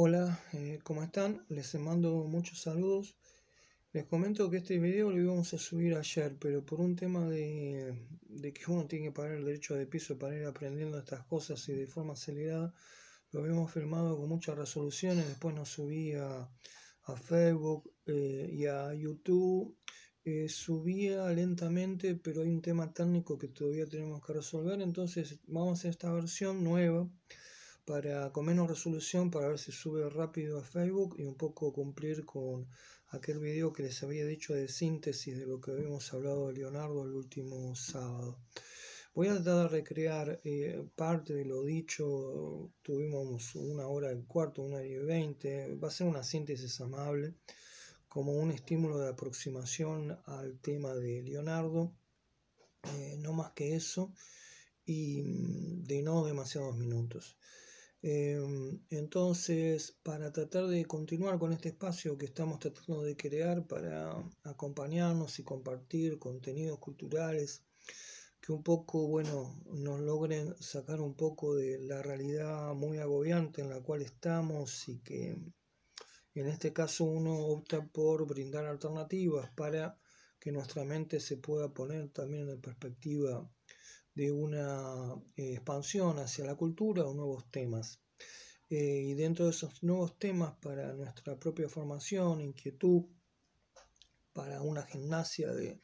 Hola, ¿cómo están? Les mando muchos saludos. Les comento que este video lo íbamos a subir ayer, pero por un tema de que uno tiene que pagar el derecho de piso para ir aprendiendo estas cosas y de forma acelerada, lo habíamos filmado con muchas resoluciones, después nos subí a Facebook y a YouTube. Subía lentamente, pero hay un tema técnico que todavía tenemos que resolver, entonces vamos a hacer esta versión nueva con menos resolución para ver si sube rápido a Facebook y un poco cumplir con aquel video que les había dicho de síntesis de lo que habíamos hablado de Leonardo el último sábado. Voy a tratar de recrear parte de lo dicho. Tuvimos 1 hora y cuarto, 1 hora y 20. Va a ser una síntesis amable, como un estímulo de aproximación al tema de Leonardo, no más que eso, y de no demasiados minutos. Entonces, para tratar de continuar con este espacio que estamos tratando de crear para acompañarnos y compartir contenidos culturales que un poco, nos logren sacar un poco de la realidad muy agobiante en la cual estamos, y que en este caso uno opta por brindar alternativas para que nuestra mente se pueda poner también en perspectiva de una expansión hacia la cultura o nuevos temas. Y dentro de esos nuevos temas, para nuestra propia formación, inquietud, para una gimnasia del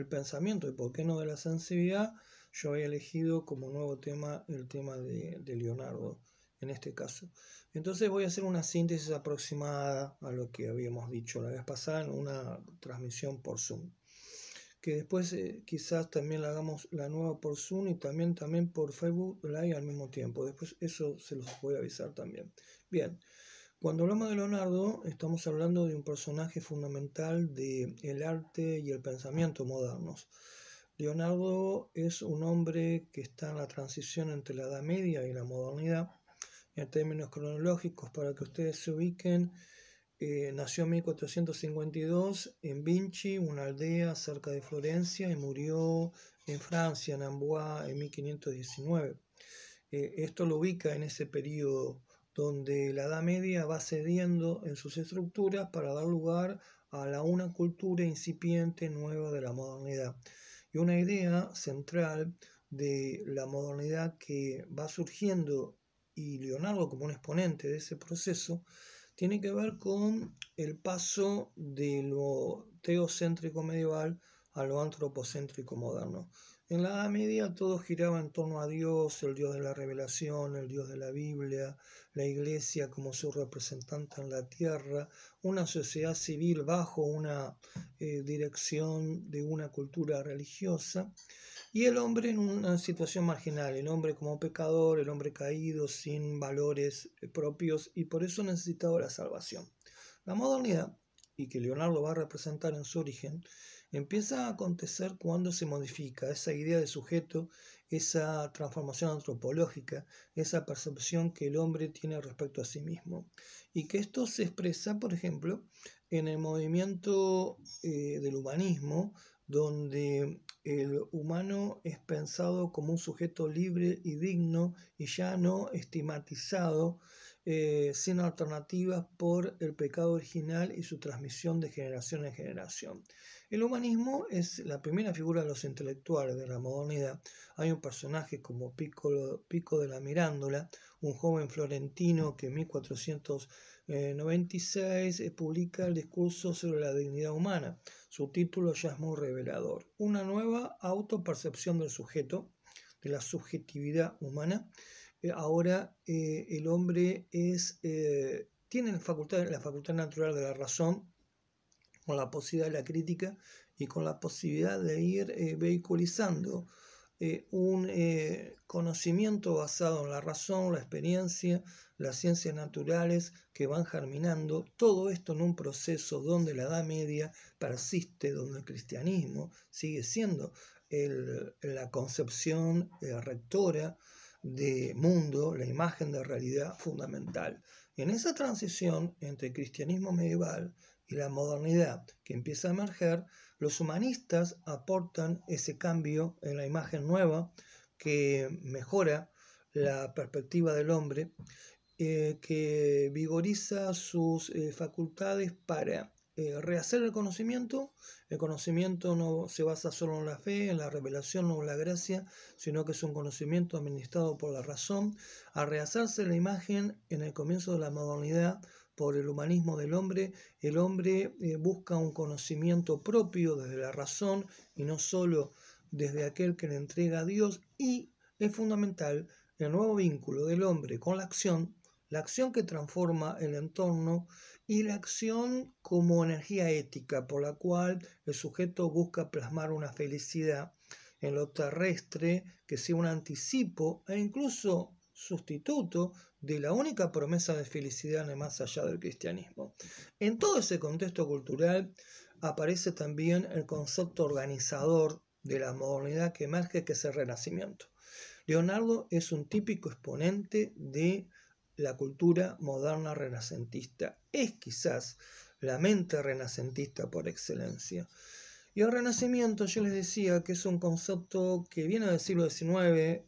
pensamiento y por qué no de la sensibilidad, yo había elegido como nuevo tema el tema de Leonardo en este caso. Entonces voy a hacer una síntesis aproximada a lo que habíamos dicho la vez pasada en una transmisión por Zoom, que después quizás también la hagamos la nueva por Zoom y también por Facebook Live al mismo tiempo. Después eso se los voy a avisar también. Bien, cuando hablamos de Leonardo estamos hablando de un personaje fundamental del arte y el pensamiento modernos. Leonardo es un hombre que está en la transición entre la Edad Media y la modernidad. En términos cronológicos, para que ustedes se ubiquen, nació en 1452 en Vinci, una aldea cerca de Florencia, y murió en Francia, en Amboise, en 1519. Esto lo ubica en ese periodo donde la Edad Media va cediendo en sus estructuras para dar lugar a una cultura incipiente nueva de la modernidad. Y una idea central de la modernidad que va surgiendo, y Leonardo como un exponente de ese proceso, tiene que ver con el paso de lo teocéntrico medieval a lo antropocéntrico moderno. En la Edad Media todo giraba en torno a Dios, el Dios de la revelación, el Dios de la Biblia, la Iglesia como su representante en la tierra, una sociedad civil bajo una dirección de una cultura religiosa, y el hombre en una situación marginal, el hombre como pecador, el hombre caído, sin valores propios, y por eso necesitaba la salvación. La modernidad, y que Leonardo va a representar en su origen, empieza a acontecer cuando se modifica esa idea de sujeto, esa transformación antropológica, esa percepción que el hombre tiene respecto a sí mismo. Y que esto se expresa, por ejemplo, en el movimiento del humanismo, donde el humano es pensado como un sujeto libre y digno, y ya no estigmatizado, sin alternativas por el pecado original y su transmisión de generación en generación. El humanismo es la primera figura de los intelectuales de la modernidad. Hay un personaje como Pico de la Mirandola, un joven florentino que en 1496 publica el discurso sobre la dignidad humana. Su título ya es muy revelador: una nueva autopercepción del sujeto, de la subjetividad humana. Ahora el hombre tiene la facultad natural de la razón, con la posibilidad de la crítica y con la posibilidad de ir vehiculizando un conocimiento basado en la razón, la experiencia, las ciencias naturales, que van germinando. Todo esto en un proceso donde la Edad Media persiste, donde el cristianismo sigue siendo la concepción rectora de mundo, la imagen de realidad fundamental. En esa transición entre el cristianismo medieval y la modernidad que empieza a emerger, los humanistas aportan ese cambio en la imagen nueva que mejora la perspectiva del hombre, que vigoriza sus facultades para rehacer el conocimiento. El conocimiento no se basa solo en la fe, en la revelación o en la gracia, sino que es un conocimiento administrado por la razón. Al rehacerse la imagen en el comienzo de la modernidad por el humanismo del hombre, el hombre busca un conocimiento propio desde la razón y no solo desde aquel que le entrega a Dios, y es fundamental el nuevo vínculo del hombre con la acción que transforma el entorno y la acción como energía ética por la cual el sujeto busca plasmar una felicidad en lo terrestre que sea un anticipo e incluso sustituto de la única promesa de felicidad en el más allá del cristianismo. En todo ese contexto cultural aparece también el concepto organizador de la modernidad que emerge, que es el Renacimiento. Leonardo es un típico exponente de la cultura moderna renacentista. Es quizás la mente renacentista por excelencia. Y el Renacimiento, yo les decía que es un concepto que viene del siglo XIX.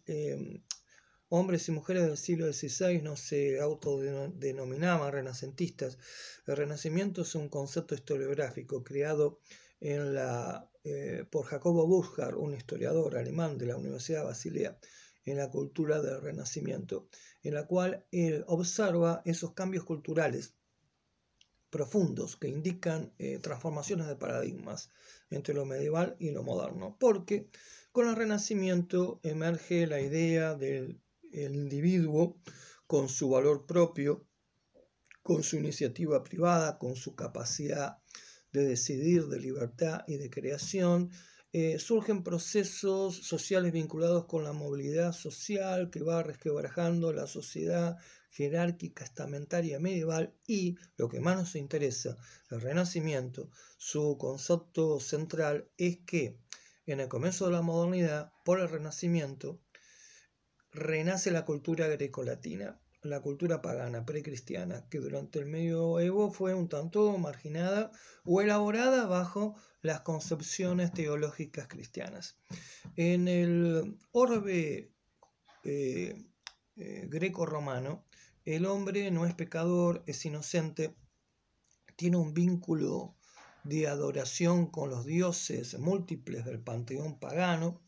Hombres y mujeres del siglo XVI no se autodenominaban renacentistas. El Renacimiento es un concepto historiográfico creado por Jacobo Burckhardt, un historiador alemán de la Universidad de Basilea, en la cultura del Renacimiento, en la cual él observa esos cambios culturales profundos que indican transformaciones de paradigmas entre lo medieval y lo moderno, porque con el Renacimiento emerge la idea del individuo con su valor propio, con su iniciativa privada, con su capacidad de decidir, de libertad y de creación. Surgen procesos sociales vinculados con la movilidad social que va resquebrajando la sociedad jerárquica estamentaria medieval, y lo que más nos interesa, el Renacimiento, su concepto central es que en el comienzo de la modernidad, por el Renacimiento, renace la cultura grecolatina, la cultura pagana, precristiana, que durante el medioevo fue un tanto marginada o elaborada bajo las concepciones teológicas cristianas. En el orbe greco-romano, el hombre no es pecador, es inocente, tiene un vínculo de adoración con los dioses múltiples del panteón pagano.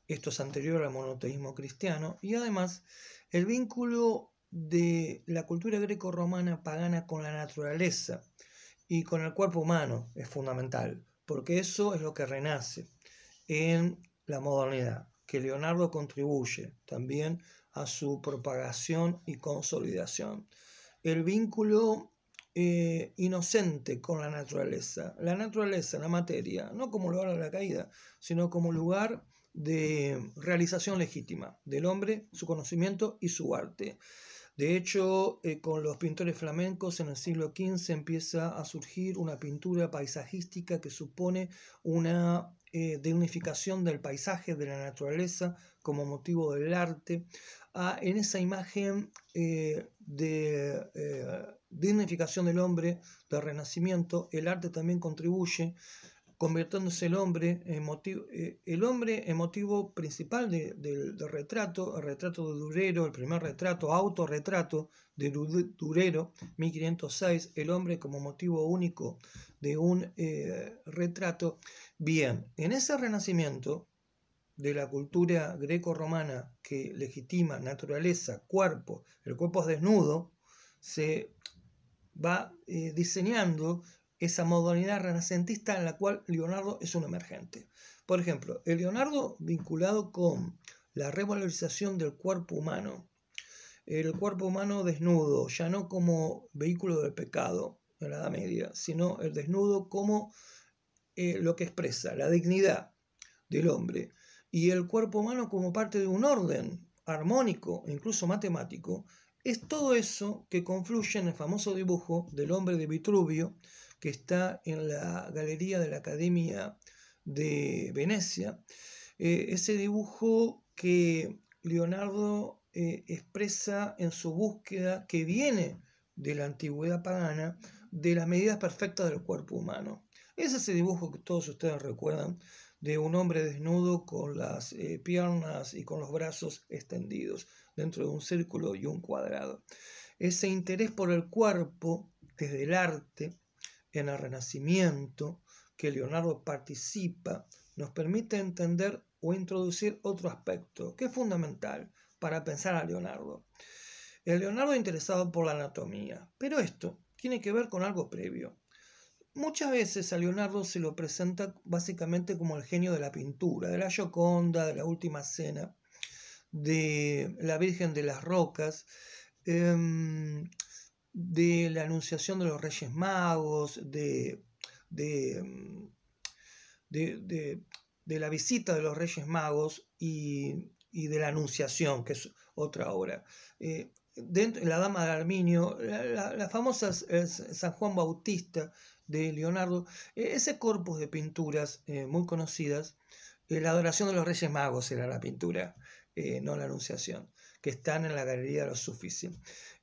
Esto es anterior al monoteísmo cristiano, y además el vínculo de la cultura greco-romana pagana con la naturaleza y con el cuerpo humano es fundamental, porque eso es lo que renace en la modernidad, que Leonardo contribuye también a su propagación y consolidación. El vínculo inocente con la naturaleza, la materia, no como lugar de la caída, sino como lugar de realización legítima del hombre, su conocimiento y su arte. De hecho, con los pintores flamencos en el siglo XV empieza a surgir una pintura paisajística que supone una dignificación del paisaje, de la naturaleza, como motivo del arte. En esa imagen de dignificación del hombre, del renacimiento, el arte también contribuye, convirtiéndose el hombre en motivo principal del retrato, el retrato de Durero, el primer retrato, autorretrato de Durero, 1506, el hombre como motivo único de un retrato. Bien, en ese renacimiento de la cultura greco-romana que legitima naturaleza, cuerpo, el cuerpo es desnudo, se va diseñando esa modernidad renacentista en la cual Leonardo es un emergente. Por ejemplo, el Leonardo vinculado con la revalorización del cuerpo humano, el cuerpo humano desnudo, ya no como vehículo del pecado en la Edad Media, sino el desnudo como lo que expresa la dignidad del hombre, y el cuerpo humano como parte de un orden armónico e incluso matemático. Es todo eso que confluye en el famoso dibujo del hombre de Vitruvio, que está en la galería de la Academia de Venecia. Ese dibujo que Leonardo expresa en su búsqueda, que viene de la antigüedad pagana, de las medidas perfectas del cuerpo humano. Es ese dibujo que todos ustedes recuerdan de un hombre desnudo con las piernas y con los brazos extendidos dentro de un círculo y un cuadrado. Ese interés por el cuerpo desde el arte en el Renacimiento que Leonardo participa nos permite entender o introducir otro aspecto que es fundamental para pensar a Leonardo. El Leonardo interesado por la anatomía, pero esto tiene que ver con algo previo. Muchas veces a Leonardo se lo presenta básicamente como el genio de la pintura, de la Gioconda, de la Última Cena, de la Virgen de las Rocas, de la Anunciación de los Reyes Magos, de la visita de los Reyes Magos y de la Anunciación, que es otra obra. La Dama de Arminio, la famosa San Juan Bautista de Leonardo, ese corpus de pinturas muy conocidas, la Adoración de los Reyes Magos era la pintura, no la Anunciación, que están en la Galería de los Uffizi.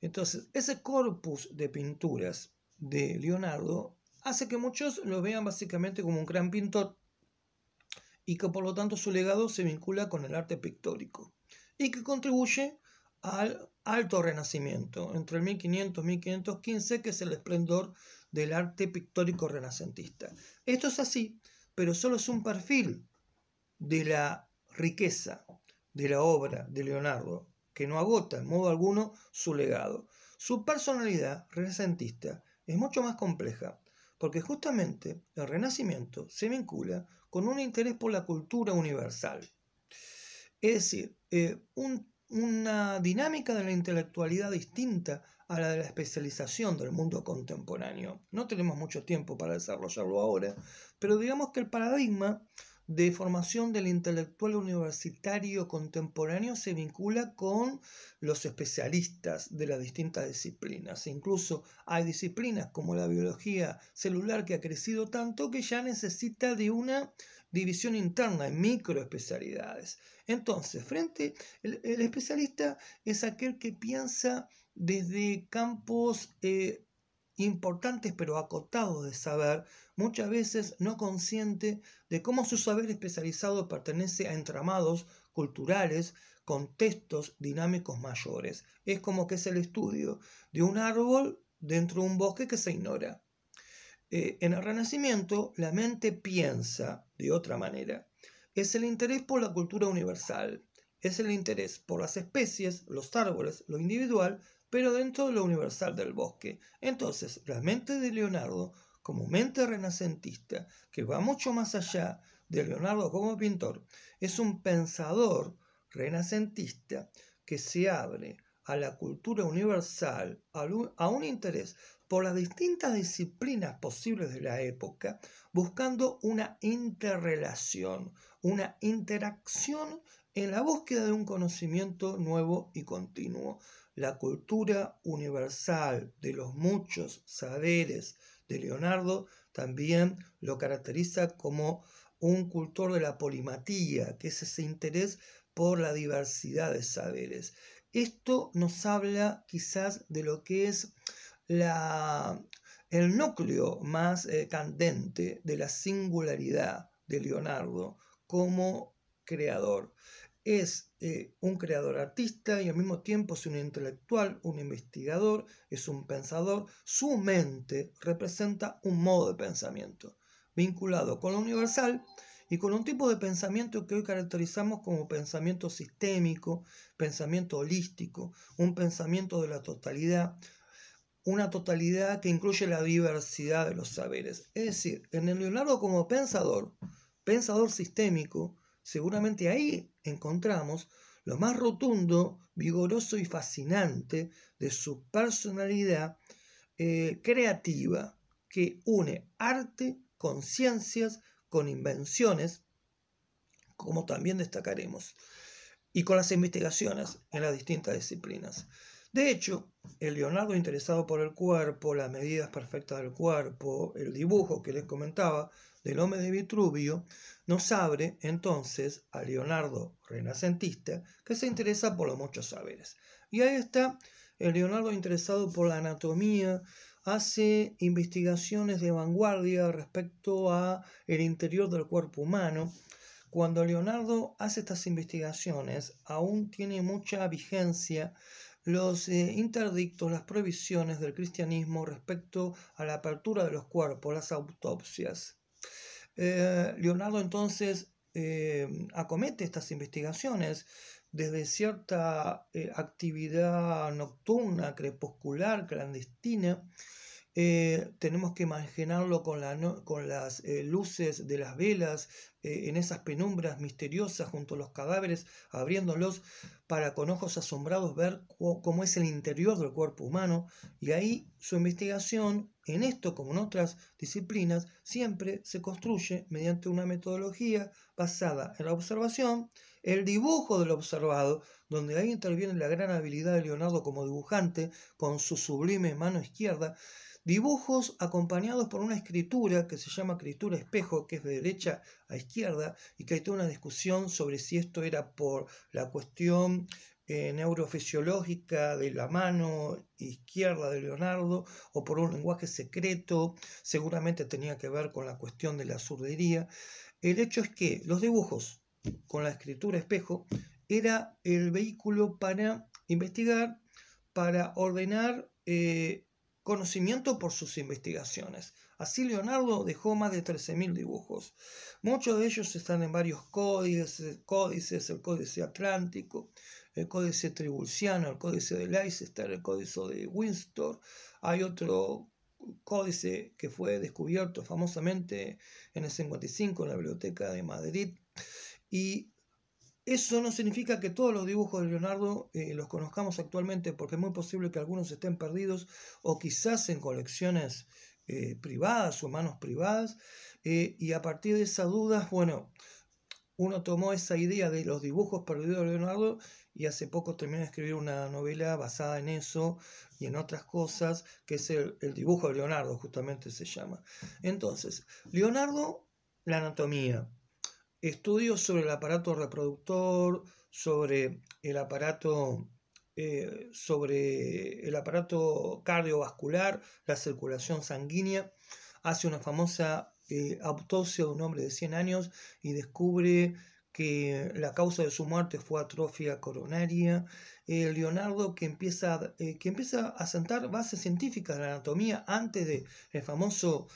Entonces, ese corpus de pinturas de Leonardo hace que muchos lo vean básicamente como un gran pintor y que por lo tanto su legado se vincula con el arte pictórico y que contribuye al Alto Renacimiento, entre el 1500 y 1515, que es el esplendor del arte pictórico renacentista. Esto es así, pero solo es un perfil de la riqueza de la obra de Leonardo, que no agota en modo alguno su legado. Su personalidad renacentista es mucho más compleja, porque justamente el Renacimiento se vincula con un interés por la cultura universal. Es decir, una dinámica de la intelectualidad distinta a la de la especialización del mundo contemporáneo. No tenemos mucho tiempo para desarrollarlo ahora, pero digamos que el paradigma de formación del intelectual universitario contemporáneo se vincula con los especialistas de las distintas disciplinas. Incluso hay disciplinas como la biología celular que ha crecido tanto que ya necesita de una división interna en microespecialidades. Entonces, el especialista es aquel que piensa desde campos importantes pero acotados de saber, muchas veces no consciente de cómo su saber especializado pertenece a entramados culturales, contextos dinámicos mayores. Es como que es el estudio de un árbol dentro de un bosque que se ignora. En el Renacimiento, la mente piensa de otra manera. Es el interés por la cultura universal, es el interés por las especies, los árboles, lo individual, pero dentro de lo universal del bosque. Entonces, la mente de Leonardo, como mente renacentista, que va mucho más allá de Leonardo como pintor, es un pensador renacentista que se abre a la cultura universal, a un interés por las distintas disciplinas posibles de la época, buscando una interrelación, una interacción en la búsqueda de un conocimiento nuevo y continuo. La cultura universal de los muchos saberes de Leonardo también lo caracteriza como un cultor de la polimatía, que es ese interés por la diversidad de saberes. Esto nos habla quizás de lo que es el núcleo más candente de la singularidad de Leonardo como creador. Es un creador artista y al mismo tiempo es un intelectual, un investigador, es un pensador. Su mente representa un modo de pensamiento vinculado con lo universal y con un tipo de pensamiento que hoy caracterizamos como pensamiento sistémico, pensamiento holístico, un pensamiento de la totalidad, una totalidad que incluye la diversidad de los saberes. Es decir, en el Leonardo como pensador sistémico, seguramente ahí encontramos lo más rotundo, vigoroso y fascinante de su personalidad creativa, que une arte con ciencias, con invenciones, como también destacaremos, y con las investigaciones en las distintas disciplinas. De hecho, el Leonardo interesado por el cuerpo, las medidas perfectas del cuerpo, el dibujo que les comentaba del hombre de Vitruvio, nos abre entonces a Leonardo renacentista que se interesa por los muchos saberes. Y ahí está el Leonardo interesado por la anatomía, hace investigaciones de vanguardia respecto a el interior del cuerpo humano. Cuando Leonardo hace estas investigaciones, aún tiene mucha vigencia los interdictos, las prohibiciones del cristianismo respecto a la apertura de los cuerpos, las autopsias. Leonardo entonces acomete estas investigaciones desde cierta actividad nocturna, crepuscular, clandestina. Tenemos que imaginarlo con las luces de las velas en esas penumbras misteriosas junto a los cadáveres, abriéndolos para con ojos asombrados ver cómo es el interior del cuerpo humano. Y ahí su investigación, en esto como en otras disciplinas, siempre se construye mediante una metodología basada en la observación, el dibujo de lo observado, donde ahí interviene la gran habilidad de Leonardo como dibujante con su sublime mano izquierda. Dibujos acompañados por una escritura que se llama escritura espejo, que es de derecha a izquierda, y que hay toda una discusión sobre si esto era por la cuestión neurofisiológica de la mano izquierda de Leonardo o por un lenguaje secreto. Seguramente tenía que ver con la cuestión de la zurdería. El hecho es que los dibujos con la escritura espejo era el vehículo para investigar, para ordenar conocimiento por sus investigaciones. Así Leonardo dejó más de 13.000 dibujos. Muchos de ellos están en varios códices, el Códice Atlántico, el Códice Tribulciano, el Códice de Leicester, el Códice de Windsor. Hay otro códice que fue descubierto famosamente en el 55 en la Biblioteca de Madrid. Y eso no significa que todos los dibujos de Leonardo los conozcamos actualmente, porque es muy posible que algunos estén perdidos o quizás en colecciones privadas o manos privadas. Y a partir de esas dudas, bueno, uno tomó esa idea de los dibujos perdidos de Leonardo y hace poco terminó de escribir una novela basada en eso y en otras cosas, que es el dibujo de Leonardo, justamente se llama. Entonces, Leonardo, la anatomía. Estudios sobre el aparato reproductor, sobre el aparato cardiovascular, la circulación sanguínea. Hace una famosa autopsia de un hombre de 100 años y descubre que la causa de su muerte fue atrofia coronaria. Leonardo que empieza a sentar bases científicas de la anatomía antes del famoso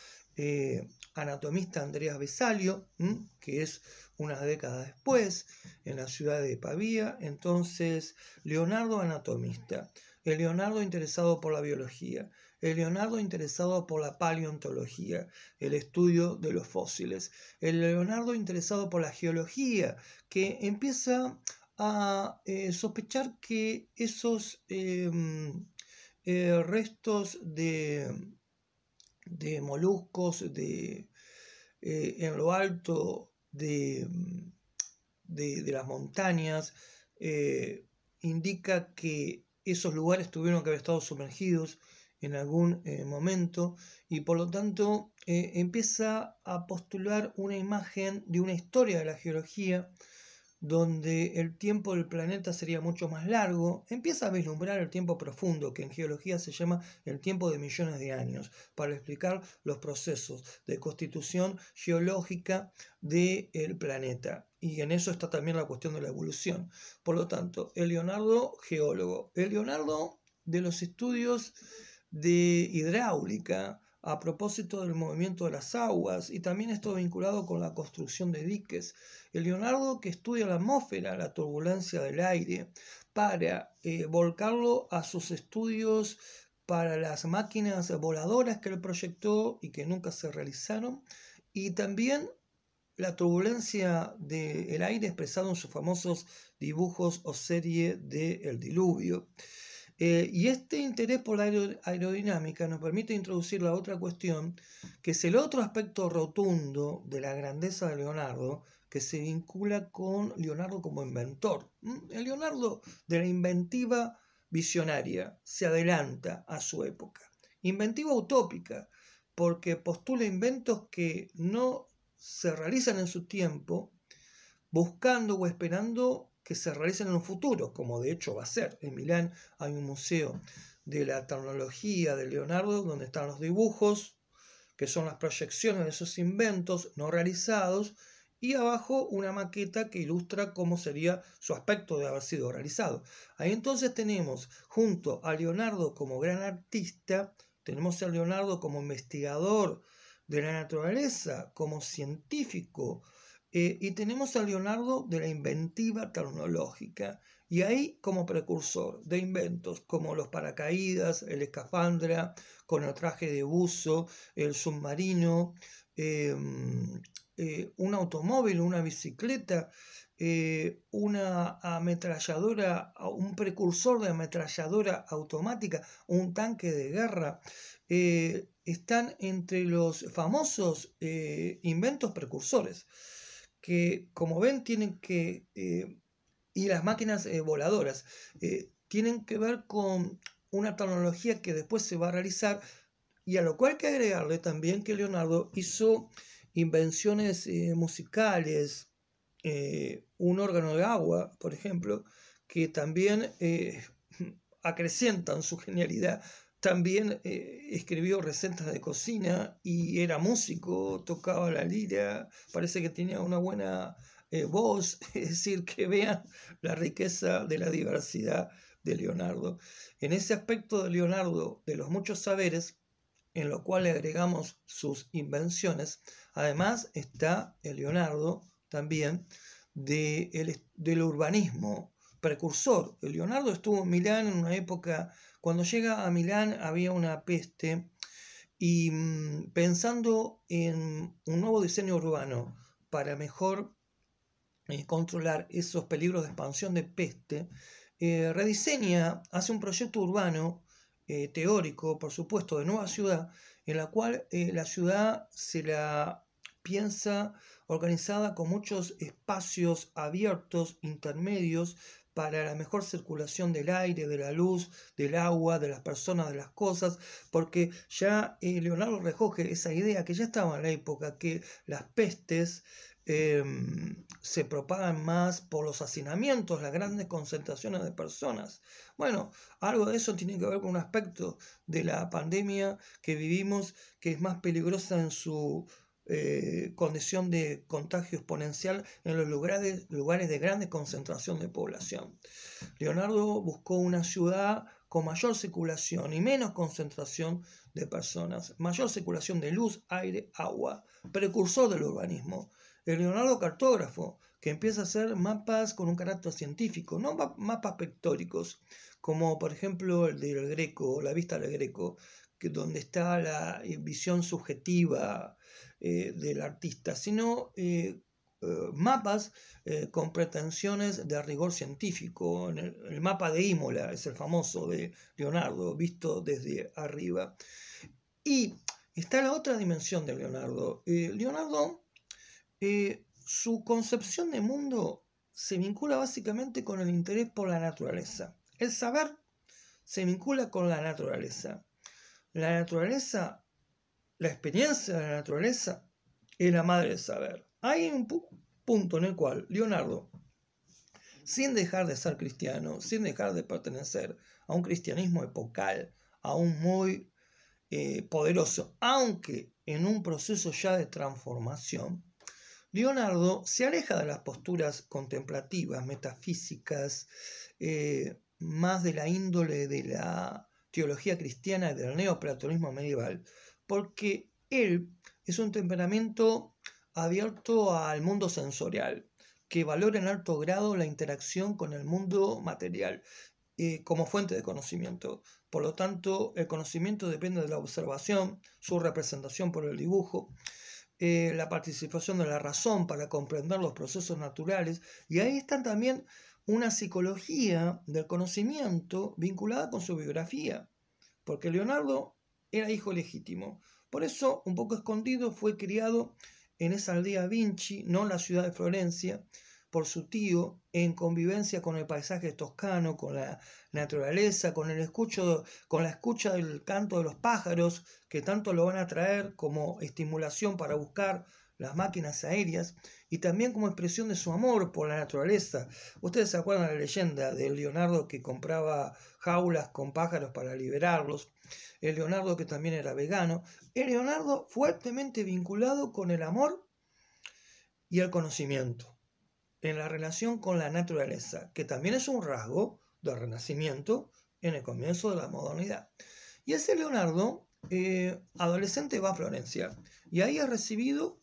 anatomista Andrea Vesalio, que es unas décadas después, en la ciudad de Pavía. Entonces, Leonardo anatomista, el Leonardo interesado por la biología, el Leonardo interesado por la paleontología, el estudio de los fósiles, el Leonardo interesado por la geología, que empieza a sospechar que esos restos de moluscos en lo alto de las montañas indica que esos lugares tuvieron que haber estado sumergidos en algún momento, y por lo tanto empieza a postular una imagen de una historia de la geología donde el tiempo del planeta sería mucho más largo. Empieza a vislumbrar el tiempo profundo, que en geología se llama el tiempo de millones de años, para explicar los procesos de constitución geológica del planeta. Y en eso está también la cuestión de la evolución. Por lo tanto, el Leonardo geólogo, el Leonardo de los estudios de hidráulica, a propósito del movimiento de las aguas, y también esto vinculado con la construcción de diques. El Leonardo que estudia la atmósfera, la turbulencia del aire, para volcarlo a sus estudios para las máquinas voladoras que él proyectó y que nunca se realizaron, y también la turbulencia del aire expresado en sus famosos dibujos o serie de El Diluvio. Y este interés por la aerodinámica nos permite introducir la otra cuestión, que es el otro aspecto rotundo de la grandeza de Leonardo, que se vincula con Leonardo como inventor. El Leonardo de la inventiva visionaria se adelanta a su época. Inventiva utópica, porque postula inventos que no se realizan en su tiempo, buscando o esperando que se realicen en un futuro, como de hecho va a ser. En Milán hay un museo de la tecnología de Leonardo, donde están los dibujos, que son las proyecciones de esos inventos no realizados, y abajo una maqueta que ilustra cómo sería su aspecto de haber sido realizado. Ahí entonces tenemos, junto a Leonardo como gran artista, tenemos a Leonardo como investigador de la naturaleza, como científico, y tenemos a Leonardo de la inventiva tecnológica, y ahí como precursor de inventos como los paracaídas, el escafandra, con el traje de buzo, el submarino, un automóvil, una bicicleta, una ametralladora, un precursor de ametralladora automática, un tanque de guerra, están entre los famosos inventos precursores, que como ven tienen que, y las máquinas voladoras, tienen que ver con una tecnología que después se va a realizar, y a lo cual hay que agregarle también que Leonardo hizo invenciones musicales, un órgano de agua, por ejemplo, que también acrecentan su genialidad. También escribió recetas de cocina y era músico, tocaba la lira, parece que tenía una buena voz, es decir, que vean la riqueza de la diversidad de Leonardo. En ese aspecto de Leonardo, de los muchos saberes, en lo cual le agregamos sus invenciones, además está el Leonardo también del urbanismo precursor. El Leonardo estuvo en Milán en una época, cuando llega a Milán había una peste, y pensando en un nuevo diseño urbano para mejor controlar esos peligros de expansión de peste, rediseña, hace un proyecto urbano teórico, por supuesto, de nueva ciudad, en la cual la ciudad se la piensa organizada con muchos espacios abiertos, intermedios, para la mejor circulación del aire, de la luz, del agua, de las personas, de las cosas, porque ya Leonardo recoge esa idea que ya estaba en la época, que las pestes se propagan más por los hacinamientos, las grandes concentraciones de personas. Bueno, algo de eso tiene que ver con un aspecto de la pandemia que vivimos, que es más peligrosa en su condición de contagio exponencial en los lugares de grande concentración de población. Leonardo buscó una ciudad con mayor circulación y menos concentración de personas, mayor circulación de luz, aire, agua, precursor del urbanismo. El Leonardo cartógrafo, que empieza a hacer mapas con un carácter científico, no mapas pictóricos, como por ejemplo el del Greco, la vista del Greco, que donde está la visión subjetiva del artista, sino mapas con pretensiones de rigor científico. El mapa de Imola es el famoso de Leonardo, visto desde arriba. Y está la otra dimensión de Leonardo. Leonardo, su concepción de mundo se vincula básicamente con el interés por la naturaleza. El saber se vincula con la naturaleza. La naturaleza, la experiencia de la naturaleza, es la madre del saber. Hay un punto en el cual Leonardo, sin dejar de ser cristiano, sin dejar de pertenecer a un cristianismo epocal, aún muy poderoso, aunque en un proceso ya de transformación, Leonardo se aleja de las posturas contemplativas, metafísicas, más de la índole de la teología cristiana y del neoplatonismo medieval, porque él es un temperamento abierto al mundo sensorial, que valora en alto grado la interacción con el mundo material como fuente de conocimiento. Por lo tanto, el conocimiento depende de la observación, su representación por el dibujo, la participación de la razón para comprender los procesos naturales, y ahí está también una psicología del conocimiento vinculada con su biografía, porque Leonardo era hijo legítimo. Por eso, un poco escondido, fue criado en esa aldea Vinci, no en la ciudad de Florencia, por su tío, en convivencia con el paisaje toscano, con la naturaleza, con la escucha del canto de los pájaros, que tanto lo van a traer como estimulación para buscar las máquinas aéreas. y también como expresión de su amor por la naturaleza. Ustedes se acuerdan de la leyenda de Leonardo que compraba jaulas con pájaros para liberarlos, el Leonardo que también era vegano, el Leonardo fuertemente vinculado con el amor y el conocimiento, en la relación con la naturaleza, que también es un rasgo del Renacimiento en el comienzo de la modernidad. Y ese Leonardo, adolescente, va a Florencia, y ahí es recibido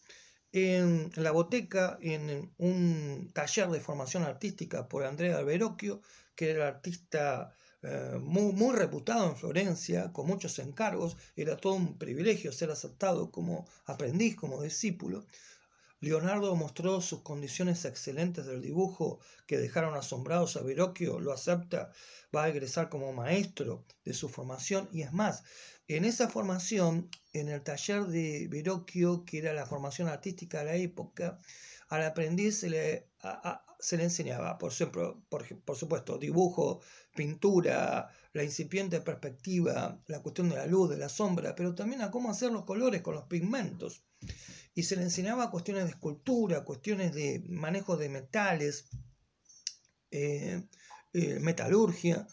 en la boteca, en un taller de formación artística por Andrea Verrocchio, que era artista muy reputado en Florencia, con muchos encargos. Era todo un privilegio ser aceptado como aprendiz, como discípulo. Leonardo mostró sus condiciones excelentes del dibujo que dejaron asombrados a Verrocchio, lo acepta, va a egresar como maestro de su formación, y es más, en esa formación, en el taller de Verrocchio, que era la formación artística de la época, al aprendiz se le enseñaba, por supuesto, dibujo, pintura, la incipiente perspectiva, la cuestión de la luz, de la sombra, pero también a cómo hacer los colores con los pigmentos. Y se le enseñaba cuestiones de escultura, cuestiones de manejo de metales, metalurgia,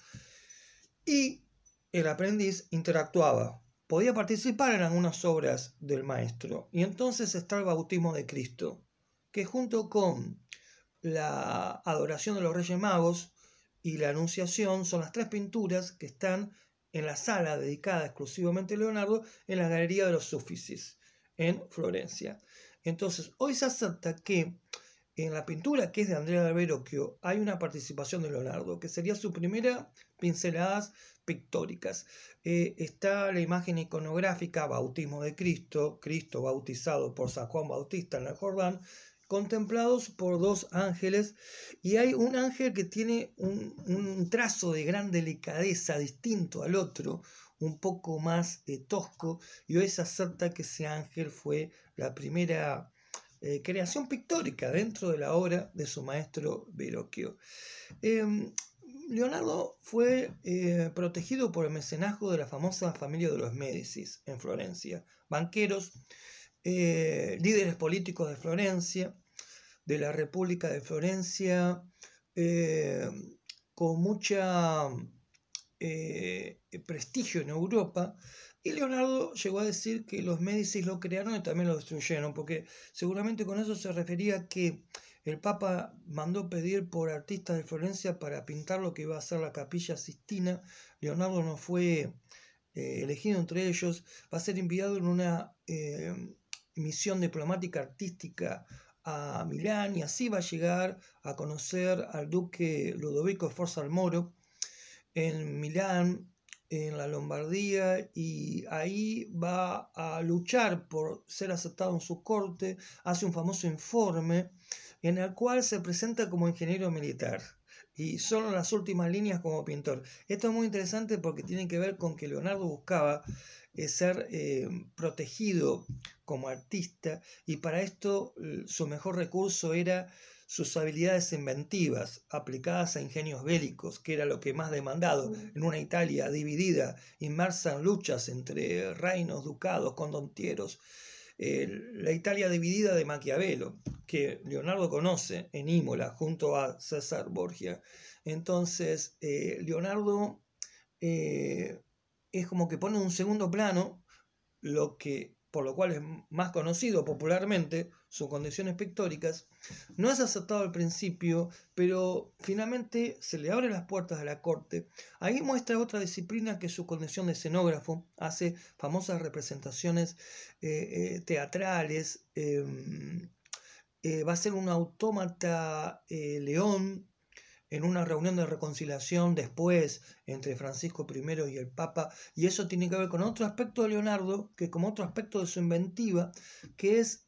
y el aprendiz interactuaba, podía participar en algunas obras del maestro. Y entonces está el bautismo de Cristo, que junto con la adoración de los Reyes Magos y la Anunciación son las tres pinturas que están en la sala dedicada exclusivamente a Leonardo en la Galería de los Uffizi en Florencia. Entonces, hoy se acepta que en la pintura que es de Andrea del Verrocchio hay una participación de Leonardo, que sería su primera pinceladas pictóricas. Está la imagen iconográfica Bautismo de Cristo, Cristo bautizado por San Juan Bautista en el Jordán, contemplados por dos ángeles, y hay un ángel que tiene un trazo de gran delicadeza distinto al otro, un poco más tosco, y hoy se acepta que ese ángel fue la primera creación pictórica dentro de la obra de su maestro Verrocchio. Leonardo fue protegido por el mecenazgo de la famosa familia de los Médicis en Florencia, banqueros, líderes políticos de Florencia, de la República de Florencia, con mucha prestigio en Europa, y Leonardo llegó a decir que los Médicis lo crearon y también lo destruyeron, porque seguramente con eso se refería a que el Papa mandó pedir por artistas de Florencia para pintar lo que iba a ser la Capilla Sistina. Leonardo no fue elegido entre ellos, va a ser enviado en una misión diplomática artística a Milán, y así va a llegar a conocer al duque Ludovico Sforza al Moro en Milán, en la Lombardía, y ahí va a luchar por ser aceptado en su corte. Hace un famoso informe en el cual se presenta como ingeniero militar y solo las últimas líneas como pintor. Esto es muy interesante porque tiene que ver con que Leonardo buscaba ser protegido como artista, y para esto su mejor recurso era sus habilidades inventivas aplicadas a ingenios bélicos, que era lo que más demandado en una Italia dividida, inmersa en luchas entre reinos, ducados, condotieros. La Italia dividida de Maquiavelo, que Leonardo conoce en Imola junto a César Borgia. Entonces, Leonardo es como que pone en un segundo plano por lo cual es más conocido popularmente, sus condiciones pictóricas. No es aceptado al principio, pero finalmente se le abren las puertas de la corte. Ahí muestra otra disciplina, que es su condición de escenógrafo. Hace famosas representaciones teatrales. Va a ser un autómata león en una reunión de reconciliación después entre Francisco I y el Papa, y eso tiene que ver con otro aspecto de Leonardo, que como otro aspecto de su inventiva, que es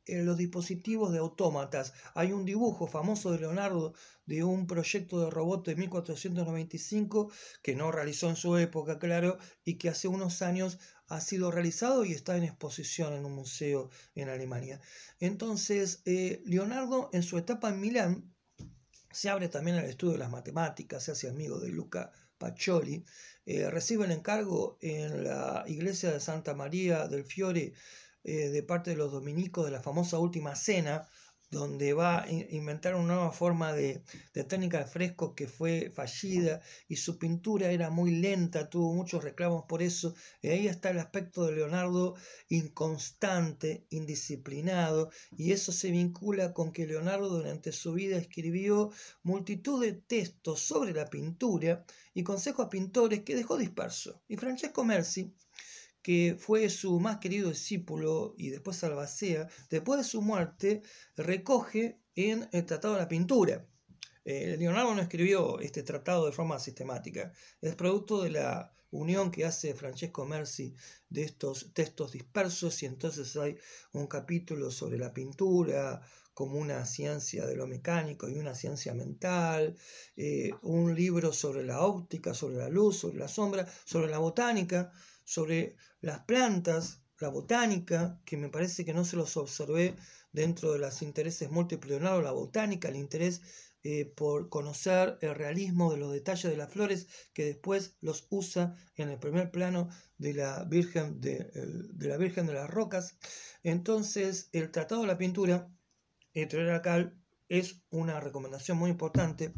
los dispositivos de autómatas. Hay un dibujo famoso de Leonardo de un proyecto de robot de 1495 que no realizó en su época, claro, y que hace unos años ha sido realizado y está en exposición en un museo en Alemania. Entonces, Leonardo en su etapa en Milán se abre también al estudio de las matemáticas, se hace amigo de Luca Pacioli, recibe el encargo en la iglesia de Santa María del Fiore de parte de los dominicos de la famosa Última Cena, donde va a inventar una nueva forma de técnica de fresco que fue fallida y su pintura era muy lenta, tuvo muchos reclamos por eso. Y ahí está el aspecto de Leonardo inconstante, indisciplinado, y eso se vincula con que Leonardo durante su vida escribió multitud de textos sobre la pintura y consejos a pintores que dejó dispersos. Y Francesco Merci, que fue su más querido discípulo y después albacea, después de su muerte, recoge en el Tratado de la Pintura. Leonardo no escribió este tratado de forma sistemática, es producto de la unión que hace Francesco Merci de estos textos dispersos, y entonces hay un capítulo sobre la pintura como una ciencia de lo mecánico y una ciencia mental, un libro sobre la óptica, sobre la luz, sobre la sombra, sobre la botánica, sobre las plantas, la botánica, que me parece que no se los observé dentro de los intereses múltiples de Leonardo, la botánica, el interés por conocer el realismo de los detalles de las flores, que después los usa en el primer plano de la Virgen de las Rocas. Entonces, el Tratado de la Pintura, editorial es una recomendación muy importante.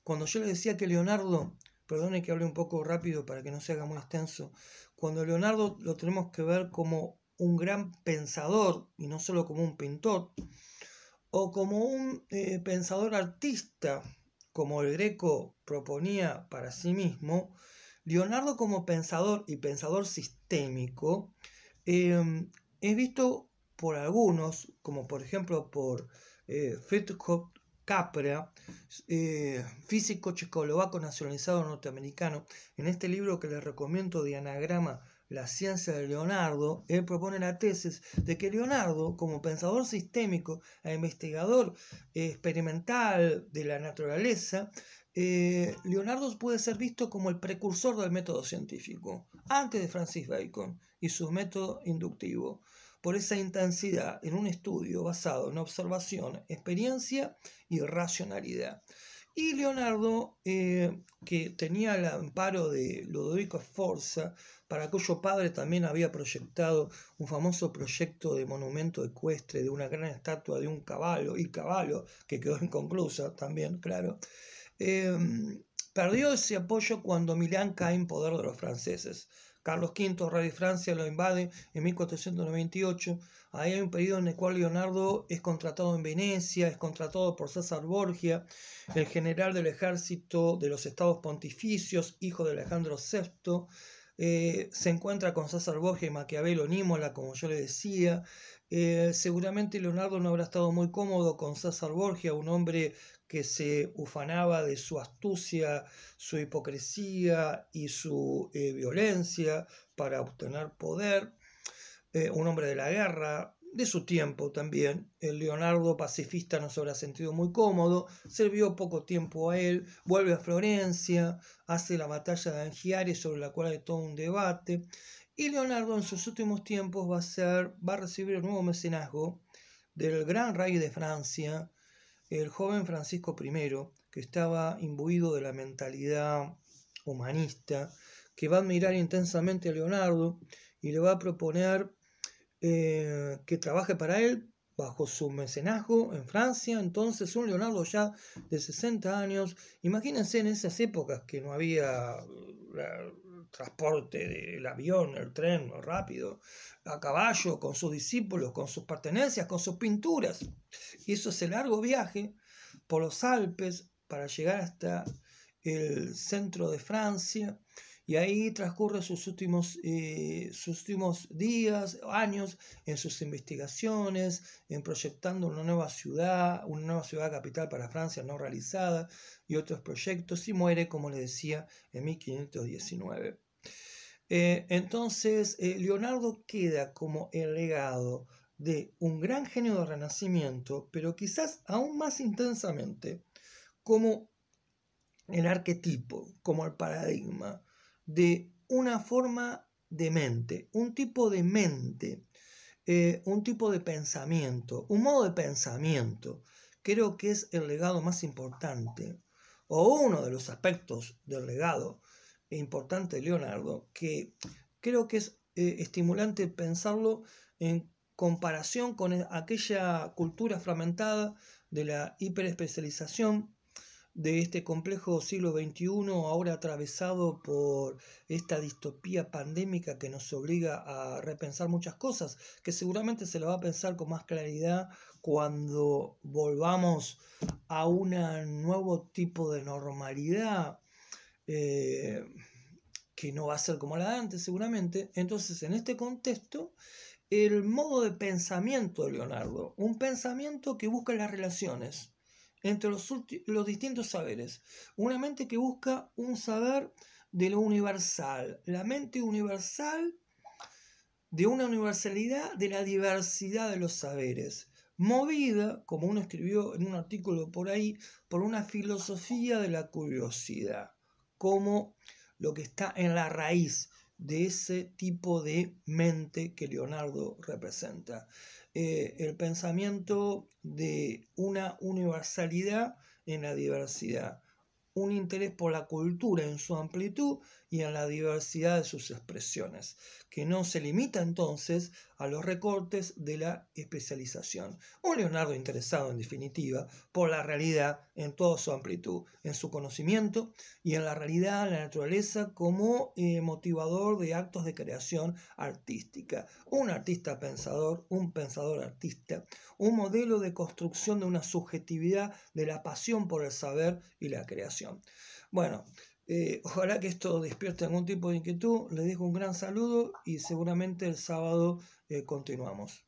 Cuando yo les decía que Leonardo, perdone que hable un poco rápido para que no se haga muy extenso, cuando Leonardo lo tenemos que ver como un gran pensador y no solo como un pintor, o como un pensador artista, como el Greco proponía para sí mismo, Leonardo como pensador y pensador sistémico es visto por algunos, como por ejemplo por Friedrich Capra, físico checoslovaco nacionalizado norteamericano. En este libro que les recomiendo de Anagrama, La ciencia de Leonardo, él propone la tesis de que Leonardo, como pensador sistémico e investigador experimental de la naturaleza, Leonardo puede ser visto como el precursor del método científico, antes de Francis Bacon y su método inductivo, por esa intensidad en un estudio basado en observación, experiencia y racionalidad. Y Leonardo, que tenía el amparo de Lodovico Sforza, para cuyo padre también había proyectado un famoso proyecto de monumento ecuestre de una gran estatua de un caballo, y caballo que quedó inconclusa también, claro, perdió ese apoyo cuando Milán cae en poder de los franceses. Carlos V, rey de Francia, lo invade en 1498. Ahí hay un periodo en el cual Leonardo es contratado en Venecia, es contratado por César Borgia, el general del ejército de los estados pontificios, hijo de Alejandro VI. Se encuentra con César Borgia y Maquiavelo en Imola, como yo le decía. Seguramente Leonardo no habrá estado muy cómodo con César Borgia, un hombre que se ufanaba de su astucia, su hipocresía y su violencia para obtener poder, un hombre de la guerra, de su tiempo también. El Leonardo pacifista no se habrá sentido muy cómodo, sirvió poco tiempo a él, vuelve a Florencia, hace la batalla de Angiari, sobre la cual hay todo un debate, y Leonardo en sus últimos tiempos va a recibir el nuevo mecenazgo del gran rey de Francia, el joven Francisco I, que estaba imbuido de la mentalidad humanista, que va a admirar intensamente a Leonardo y le va a proponer que trabaje para él bajo su mecenazgo en Francia. Entonces un Leonardo ya de 60 años, imagínense en esas épocas que no había transporte del avión, el tren rápido, a caballo, con sus discípulos, con sus pertenencias, con sus pinturas. Hizo ese largo viaje por los Alpes para llegar hasta el centro de Francia, y ahí transcurre sus últimos días, años, en sus investigaciones, en proyectando una nueva ciudad capital para Francia no realizada, y otros proyectos, y muere, como les decía, en 1519. Entonces, Leonardo queda como el legado de un gran genio del Renacimiento, pero quizás aún más intensamente como el arquetipo, como el paradigma de una forma de mente, un tipo de mente, un tipo de pensamiento, un modo de pensamiento. Creo que es el legado más importante, o uno de los aspectos del legado importante de Leonardo, que creo que es estimulante pensarlo en comparación con aquella cultura fragmentada de la hiperespecialización de este complejo siglo XXI, ahora atravesado por esta distopía pandémica que nos obliga a repensar muchas cosas, que seguramente se lo va a pensar con más claridad cuando volvamos a un nuevo tipo de normalidad, que no va a ser como la de antes seguramente. Entonces, en este contexto, el modo de pensamiento de Leonardo, un pensamiento que busca las relaciones entre los distintos saberes, una mente que busca un saber de lo universal, la mente universal de una universalidad de la diversidad de los saberes, movida, como uno escribió en un artículo por ahí, por una filosofía de la curiosidad, como lo que está en la raíz de ese tipo de mente que Leonardo representa. El pensamiento de una universalidad en la diversidad, un interés por la cultura en su amplitud y en la diversidad de sus expresiones, que no se limita entonces a los recortes de la especialización. Un Leonardo interesado, en definitiva, por la realidad en toda su amplitud, en su conocimiento y en la realidad, la naturaleza, como motivador de actos de creación artística. Un artista pensador, un pensador artista, un modelo de construcción de una subjetividad de la pasión por el saber y la creación. Bueno, ojalá que esto despierte algún tipo de inquietud. Les dejo un gran saludo y seguramente el sábado continuamos.